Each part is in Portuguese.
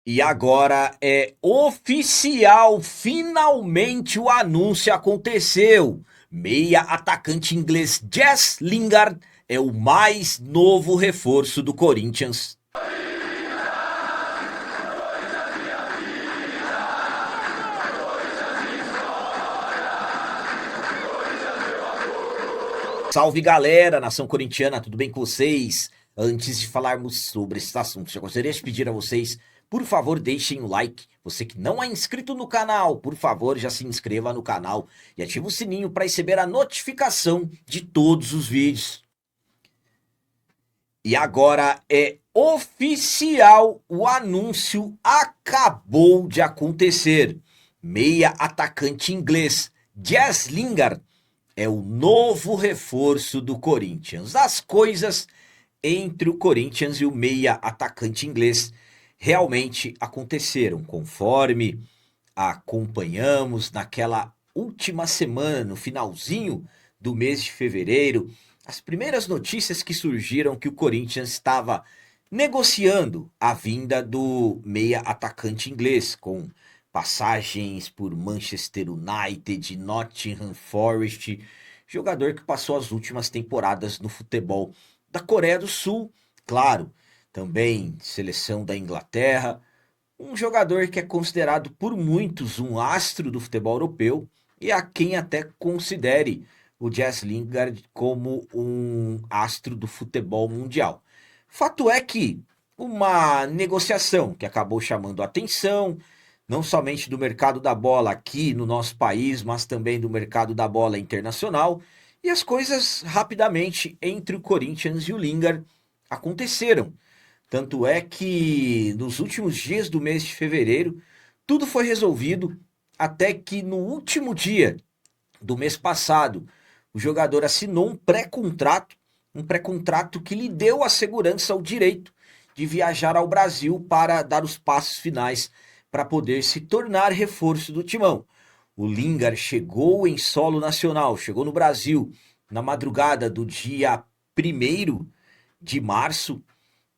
E agora é oficial, finalmente o anúncio aconteceu. Meia atacante inglês Jess Lingard é o mais novo reforço do Corinthians. Salve galera, nação corintiana, tudo bem com vocês? Antes de falarmos sobre esses assuntos, já gostaria de pedir a vocês, por favor, deixem o like. Você que não é inscrito no canal, por favor, já se inscreva no canal e ative o sininho para receber a notificação de todos os vídeos. E agora é oficial, o anúncio acabou de acontecer. Meia atacante inglês Jess Lingard é o novo reforço do Corinthians. As coisas entre o Corinthians e o meia atacante inglês realmente aconteceram, conforme acompanhamos naquela última semana, no finalzinho do mês de fevereiro, as primeiras notícias que surgiram que o Corinthians estava negociando a vinda do meia atacante inglês, com passagens por Manchester United, Nottingham Forest, jogador que passou as últimas temporadas no futebol da Coreia do Sul, claro, também seleção da Inglaterra, um jogador que é considerado por muitos um astro do futebol europeu e a quem até considere o Jess Lingard como um astro do futebol mundial. Fato é que uma negociação que acabou chamando a atenção, não somente do mercado da bola aqui no nosso país, mas também do mercado da bola internacional, e as coisas rapidamente entre o Corinthians e o Lingard aconteceram. Tanto é que nos últimos dias do mês de fevereiro, tudo foi resolvido até que no último dia do mês passado, o jogador assinou um pré-contrato que lhe deu a segurança, o direito de viajar ao Brasil para dar os passos finais para poder se tornar reforço do timão. O Lingard chegou em solo nacional, chegou no Brasil na madrugada do dia 1º de março,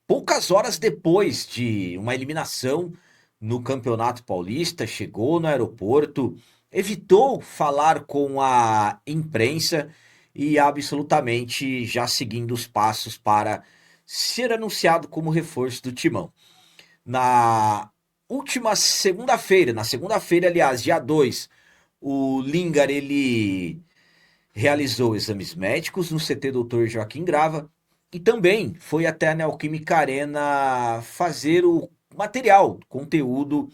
poucas horas depois de uma eliminação no Campeonato Paulista, chegou no aeroporto, evitou falar com a imprensa e absolutamente já seguindo os passos para ser anunciado como reforço do Timão. Na última segunda-feira, na segunda-feira, aliás, dia 2, o Lingard ele realizou exames médicos no CT Dr. Joaquim Grava e também foi até a Neoquímica Arena fazer o material, conteúdo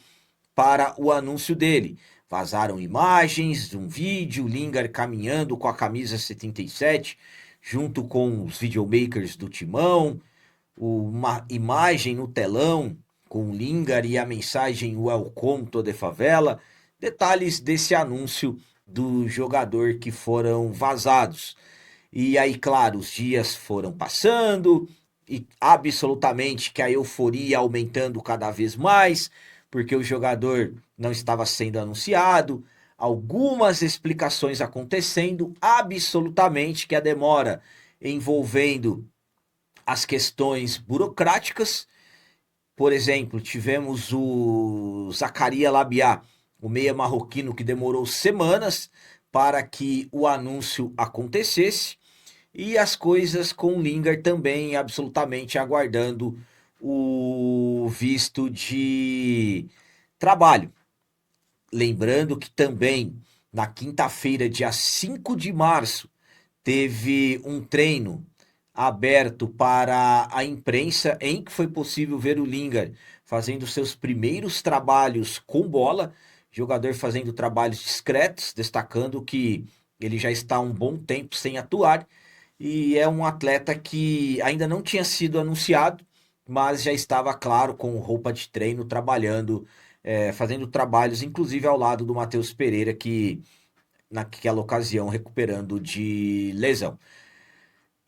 para o anúncio dele. Vazaram imagens de um vídeo, Lingard caminhando com a camisa 77, junto com os videomakers do Timão, uma imagem no telão com Lingard e a mensagem Welcome to the Favela, detalhes desse anúncio do jogador que foram vazados. E aí, claro, os dias foram passando e absolutamente que a euforia aumentando cada vez mais, porque o jogador não estava sendo anunciado, algumas explicações acontecendo, absolutamente que a demora envolvendo as questões burocráticas. Por exemplo, tivemos o Zacaria Labiá, o meia marroquino que demorou semanas para que o anúncio acontecesse. E as coisas com o Lingard também absolutamente aguardando o visto de trabalho. Lembrando que também na quinta-feira, dia 5 de março, teve um treino aberto para a imprensa em que foi possível ver o Lingard fazendo seus primeiros trabalhos com bola, jogador fazendo trabalhos discretos, destacando que ele já está há um bom tempo sem atuar e é um atleta que ainda não tinha sido anunciado, mas já estava, claro, com roupa de treino, trabalhando, fazendo trabalhos, inclusive ao lado do Matheus Pereira, que naquela ocasião recuperando de lesão.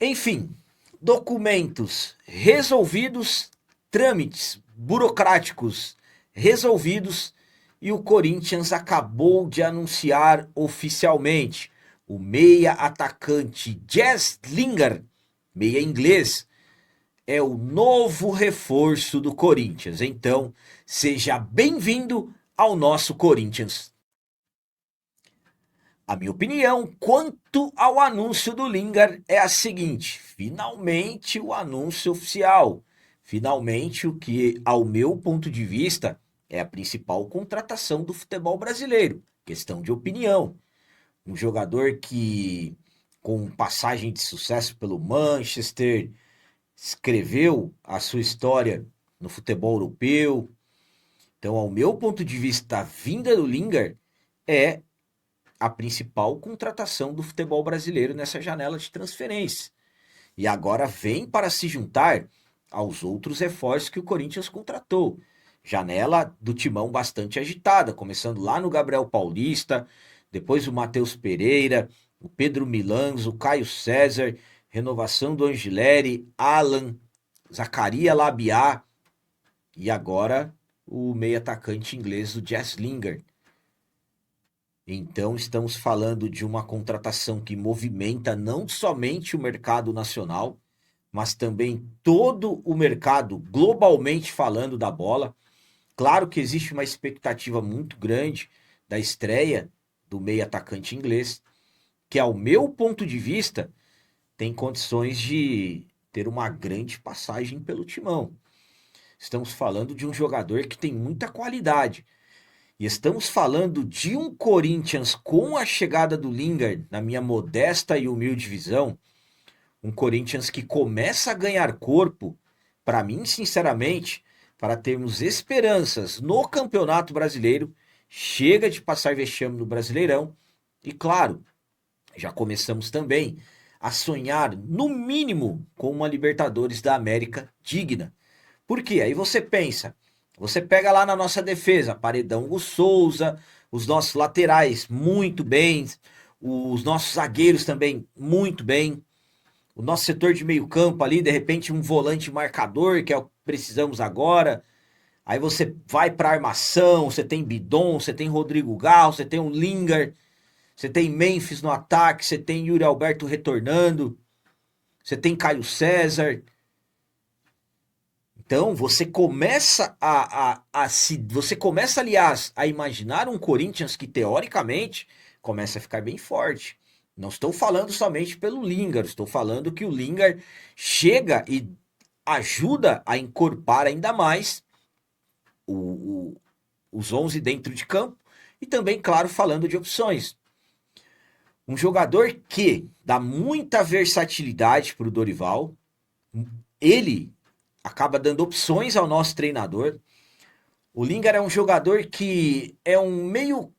Enfim, documentos resolvidos, trâmites burocráticos resolvidos e o Corinthians acabou de anunciar oficialmente o meia atacante Jess Lingard, meia inglês, é o novo reforço do Corinthians. Então, seja bem-vindo ao nosso Corinthians. A minha opinião quanto ao anúncio do Lingard é a seguinte: finalmente o anúncio oficial. Finalmente o que, ao meu ponto de vista, é a principal contratação do futebol brasileiro. Questão de opinião. Um jogador que, com passagem de sucesso pelo Manchester, escreveu a sua história no futebol europeu. Então, ao meu ponto de vista, a vinda do Lingard é a principal contratação do futebol brasileiro nessa janela de transferência. E agora vem para se juntar aos outros reforços que o Corinthians contratou. Janela do Timão bastante agitada, começando lá no Gabriel Paulista, depois o Matheus Pereira, o Pedro Milans, o Caio César, renovação do Angileri, Alan, Zacaria Labiá e agora o meio atacante inglês, o Jess Lingard. Então, estamos falando de uma contratação que movimenta não somente o mercado nacional, mas também todo o mercado, globalmente falando, da bola. Claro que existe uma expectativa muito grande da estreia do meio atacante inglês, que, ao meu ponto de vista, tem condições de ter uma grande passagem pelo Timão. Estamos falando de um jogador que tem muita qualidade. E estamos falando de um Corinthians com a chegada do Lingard, na minha modesta e humilde visão, um Corinthians que começa a ganhar corpo, para mim, sinceramente, para termos esperanças no Campeonato Brasileiro, chega de passar vexame no Brasileirão e, claro, já começamos também a sonhar, no mínimo, com uma Libertadores da América digna. Por quê? Aí você pensa, você pega lá na nossa defesa, Paredão, Hugo Souza, os nossos laterais muito bem, os nossos zagueiros também muito bem, o nosso setor de meio campo ali, de repente um volante marcador, que é o que precisamos agora. Aí você vai para armação, você tem Bidon, você tem Rodrigo Gal, você tem o Lingard, você tem Memphis no ataque, você tem Yuri Alberto retornando, você tem Caio César. Então você começa, aliás, a imaginar um Corinthians que teoricamente começa a ficar bem forte. Não estou falando somente pelo Lingard, estou falando que o Lingard chega e ajuda a encorpar ainda mais o, o, os 11 dentro de campo e também, claro, falando de opções. Um jogador que dá muita versatilidade para o Dorival, ele acaba dando opções ao nosso treinador. O Lingard é um jogador que é um meio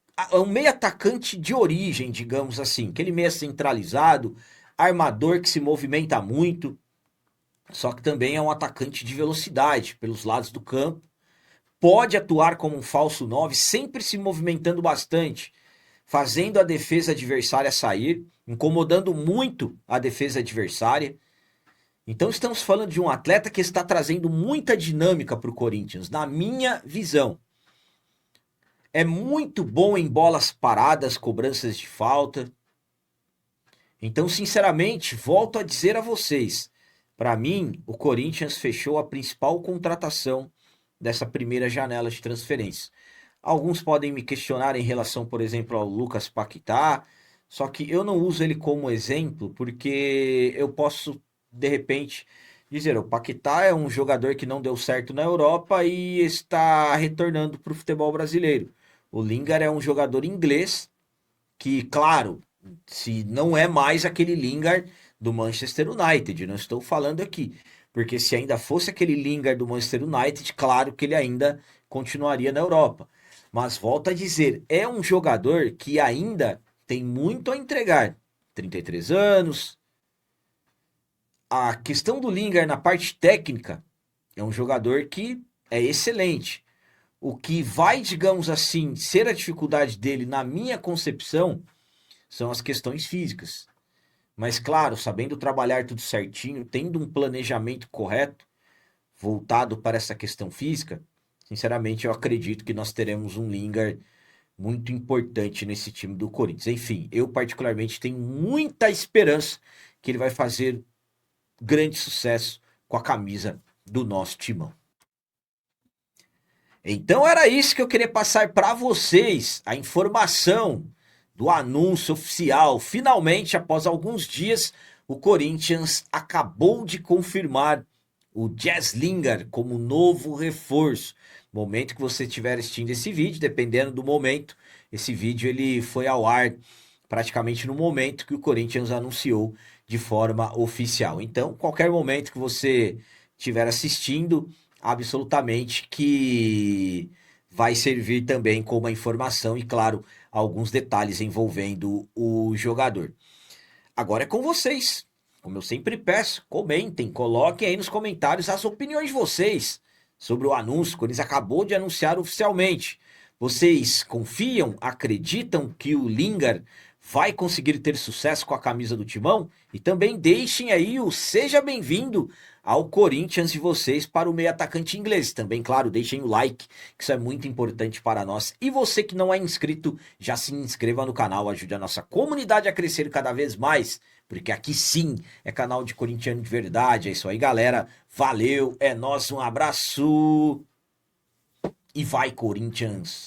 atacante de origem, digamos assim, aquele meio centralizado, armador que se movimenta muito, só que também é um atacante de velocidade pelos lados do campo. Pode atuar como um falso 9, sempre se movimentando bastante, fazendo a defesa adversária sair, incomodando muito a defesa adversária. Então estamos falando de um atleta que está trazendo muita dinâmica para o Corinthians, na minha visão. É muito bom em bolas paradas, cobranças de falta. Então, sinceramente, volto a dizer a vocês, para mim, o Corinthians fechou a principal contratação dessa primeira janela de transferência. Alguns podem me questionar em relação, por exemplo, ao Lucas Paquetá, só que eu não uso ele como exemplo porque eu posso, de repente, dizer, o Paquetá é um jogador que não deu certo na Europa e está retornando para o futebol brasileiro. O Lingard é um jogador inglês que, claro, se não é mais aquele Lingard do Manchester United, não estou falando aqui, porque se ainda fosse aquele Lingard do Manchester United, claro que ele ainda continuaria na Europa. Mas volto a dizer, é um jogador que ainda tem muito a entregar. 33 anos. A questão do Lingard na parte técnica é um jogador que é excelente. O que vai, digamos assim, ser a dificuldade dele, na minha concepção, são as questões físicas. Mas, claro, sabendo trabalhar tudo certinho, tendo um planejamento correto, voltado para essa questão física, sinceramente eu acredito que nós teremos um Lingard muito importante nesse time do Corinthians. Enfim, eu particularmente tenho muita esperança que ele vai fazer grande sucesso com a camisa do nosso timão. Então era isso que eu queria passar para vocês, a informação do anúncio oficial. Finalmente, após alguns dias, o Corinthians acabou de confirmar o Jazz Lingard como novo reforço. No momento que você estiver assistindo esse vídeo, dependendo do momento, esse vídeo ele foi ao ar praticamente no momento que o Corinthians anunciou de forma oficial. Então, qualquer momento que você estiver assistindo, absolutamente que vai servir também como informação e, claro, alguns detalhes envolvendo o jogador. Agora é com vocês. Como eu sempre peço, comentem, coloquem aí nos comentários as opiniões de vocês sobre o anúncio que o Corinthians acabou de anunciar oficialmente. Vocês confiam, acreditam que o Lingard vai conseguir ter sucesso com a camisa do Timão? E também deixem aí o seja bem-vindo ao Corinthians de vocês para o meio atacante inglês. Também, claro, deixem o like, que isso é muito importante para nós. E você que não é inscrito, já se inscreva no canal, ajude a nossa comunidade a crescer cada vez mais, porque aqui sim é canal de corintiano de verdade. É isso aí, galera. Valeu, é nóis, um abraço e vai, Corinthians!